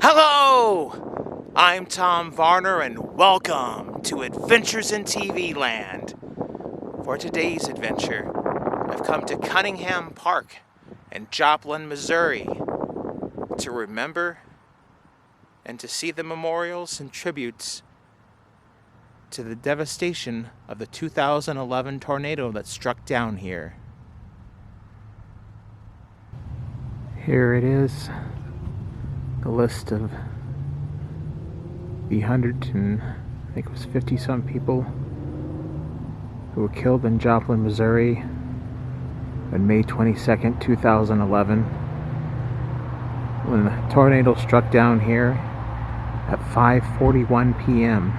Hello! I'm Tom Varner and welcome to Adventures in TV Land. For today's adventure, I've come to Cunningham Park in Joplin, Missouri to remember and to see the memorials and tributes to the devastation of the 2011 tornado that struck down here. Here it is, the list of the 50 some people who were killed in Joplin, Missouri on May 22nd, 2011, when the tornado struck down here at 5:41 p.m.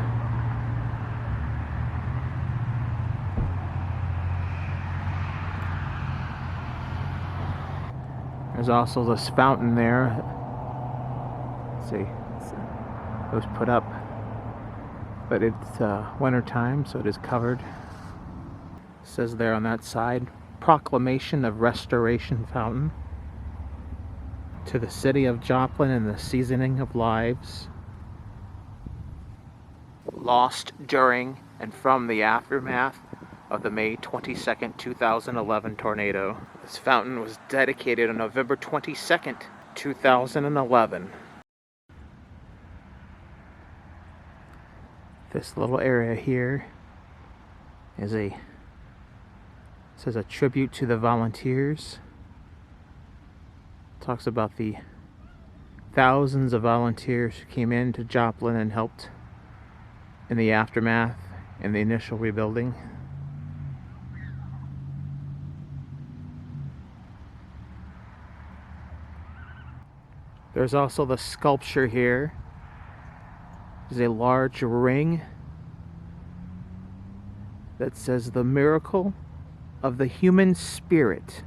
There's also this fountain there. Let's see, it was put up, but it's winter time, so it is covered. It says there on that side, Proclamation of Restoration Fountain to the city of Joplin and the seasoning of lives lost during and from the aftermath of the May 22nd, 2011 tornado. This fountain was dedicated on November 22nd, 2011. This little area here says a tribute to the volunteers. It talks about the thousands of volunteers who came into Joplin and helped in the aftermath and the initial rebuilding. There's also the sculpture here. There's a large ring that says the miracle of the human spirit.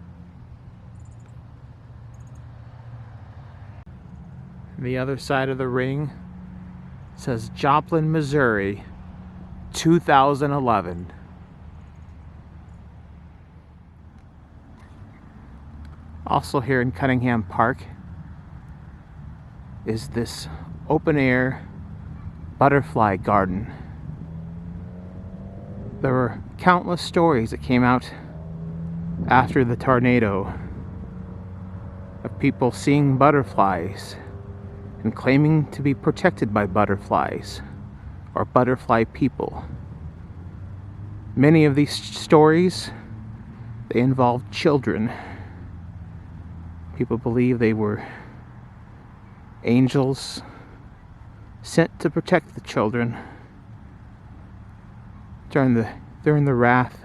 And the other side of the ring says Joplin, Missouri, 2011. Also here in Cunningham Park is this open-air butterfly garden. There were countless stories that came out after the tornado of people seeing butterflies and claiming to be protected by butterflies or butterfly people. Many of these stories, they involved children. People believe they were angels sent to protect the children during the wrath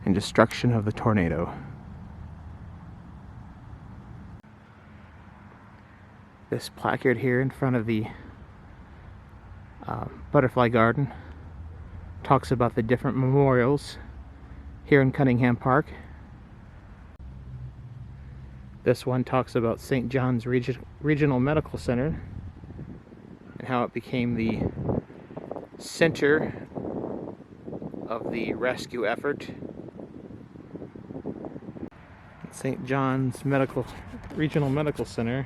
and destruction of the tornado. This placard here in front of the butterfly garden talks about the different memorials here in Cunningham Park. This one talks about St. John's Regional Medical Center and how it became the center of the rescue effort. St. John's Regional Medical Center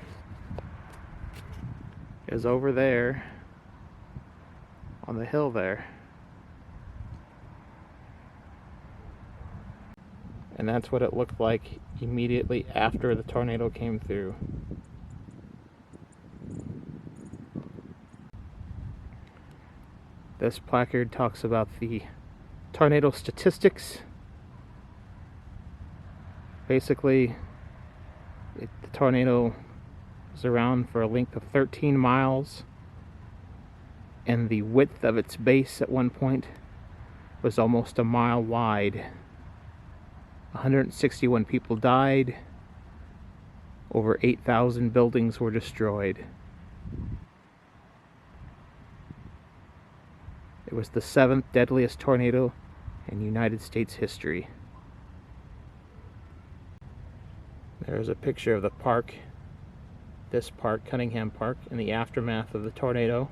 is over there on the hill there. And that's what it looked like immediately after the tornado came through. This placard talks about the tornado statistics. Basically, the tornado was around for a length of 13 miles, and the width of its base at one point was almost a mile wide. 161 people died. Over 8,000 buildings were destroyed. It was the 7th deadliest tornado in United States history. There's a picture of the park, this park, Cunningham Park, in the aftermath of the tornado.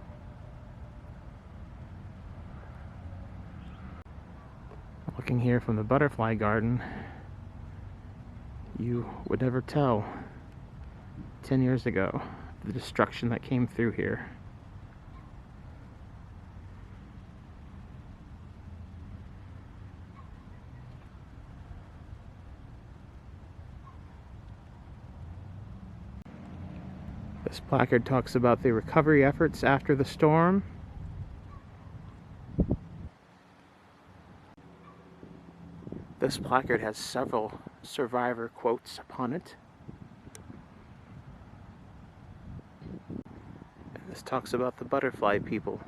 Looking here from the butterfly garden, you would never tell 10 years ago the destruction that came through here. This placard talks about the recovery efforts after the storm. This placard has several survivor quotes upon it. And this talks about the butterfly people.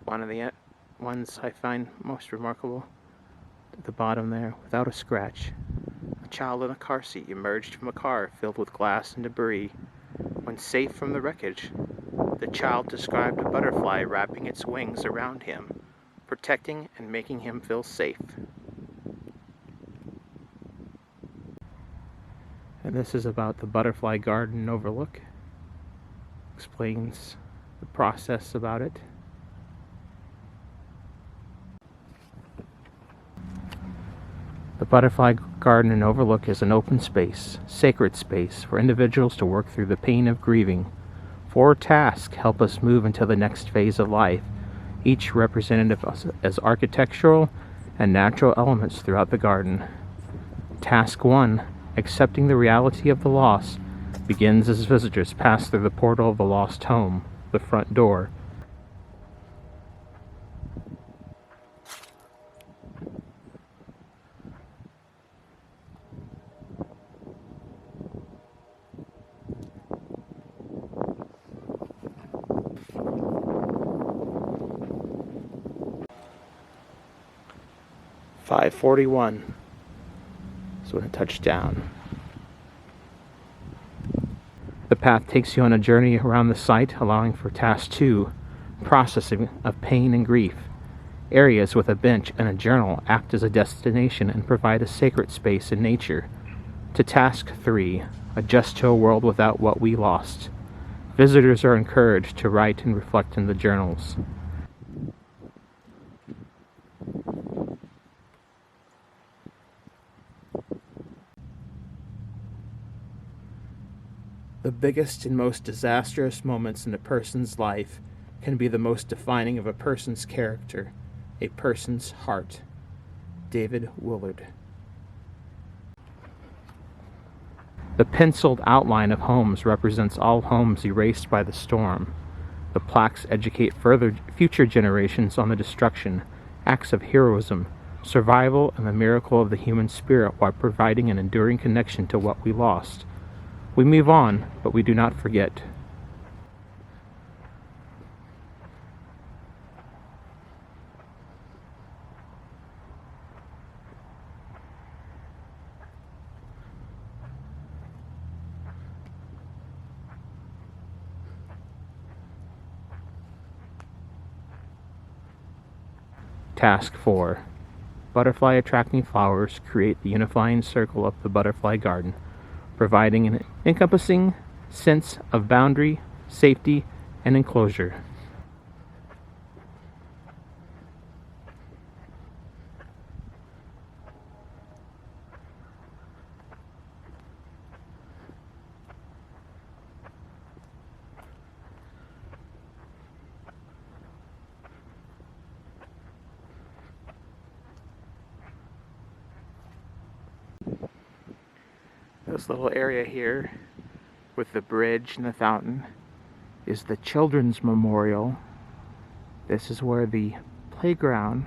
One of the ones I find most remarkable, at the bottom there, without a scratch. A child in a car seat emerged from a car filled with glass and debris. When safe from the wreckage, the child described a butterfly wrapping its wings around him, protecting and making him feel safe. And this is about the butterfly garden overlook. Explains the process about it. The Butterfly Garden and Overlook is an open space, sacred space for individuals to work through the pain of grieving. 4 tasks help us move into the next phase of life, each represented as architectural and natural elements throughout the garden. Task 1, accepting the reality of the loss, begins as visitors pass through the portal of the lost home, the front door. .541 is when it touched down. The path takes you on a journey around the site, allowing for Task 2, processing of pain and grief. Areas with a bench and a journal act as a destination and provide a sacred space in nature. To Task 3, adjust to a world without what we lost. Visitors are encouraged to write and reflect in the journals. The biggest and most disastrous moments in a person's life can be the most defining of a person's character, a person's heart. David Willard. The penciled outline of homes represents all homes erased by the storm. The plaques educate future generations on the destruction, acts of heroism, survival, and the miracle of the human spirit while providing an enduring connection to what we lost. We move on, but we do not forget. Task 4. Butterfly attracting flowers create the unifying circle of the butterfly garden, providing an encompassing sense of boundary, safety, and enclosure. This little area here with the bridge and the fountain is the Children's Memorial. This is where the playground,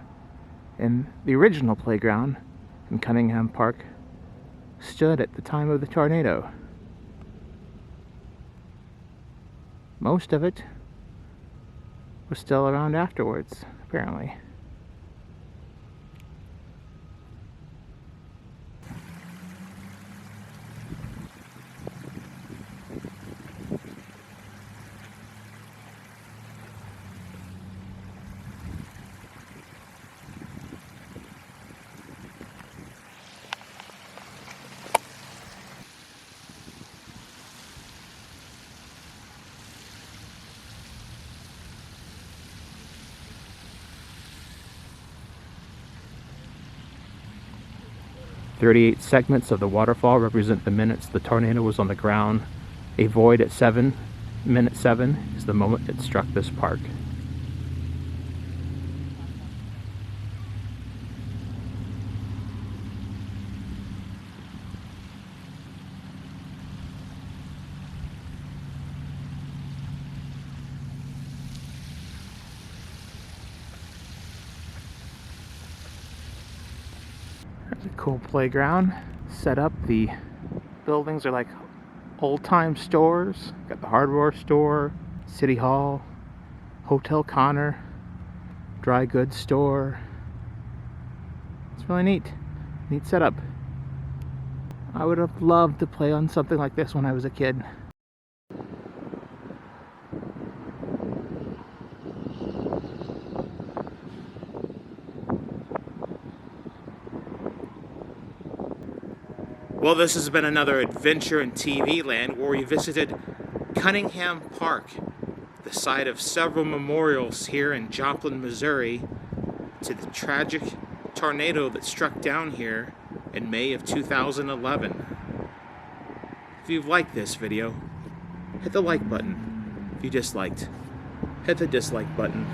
and the original playground in Cunningham Park, stood at the time of the tornado. Most of it was still around afterwards, apparently. 38 segments of the waterfall represent the minutes the tornado was on the ground. A void at minute 7 is the moment it struck this park. There's a cool playground set up. The buildings are like old-time stores. Got the hardware store, City Hall, Hotel Connor, dry goods store. It's really neat. Neat setup. I would have loved to play on something like this when I was a kid. Well, this has been another adventure in TV land where we visited Cunningham Park, the site of several memorials here in Joplin, Missouri, to the tragic tornado that struck down here in May of 2011. If you've liked this video, hit the like button. If you disliked, hit the dislike button.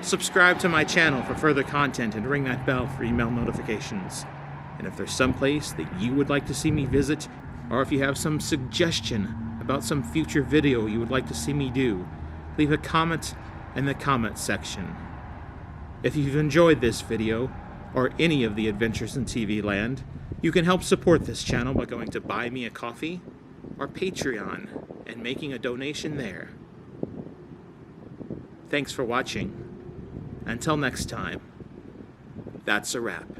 Subscribe to my channel for further content and ring that bell for email notifications. And if there's some place that you would like to see me visit, or if you have some suggestion about some future video you would like to see me do, leave a comment in the comment section. If you've enjoyed this video, or any of the adventures in TV land, you can help support this channel by going to Buy Me a Coffee or Patreon and making a donation there. Thanks for watching. Until next time, that's a wrap.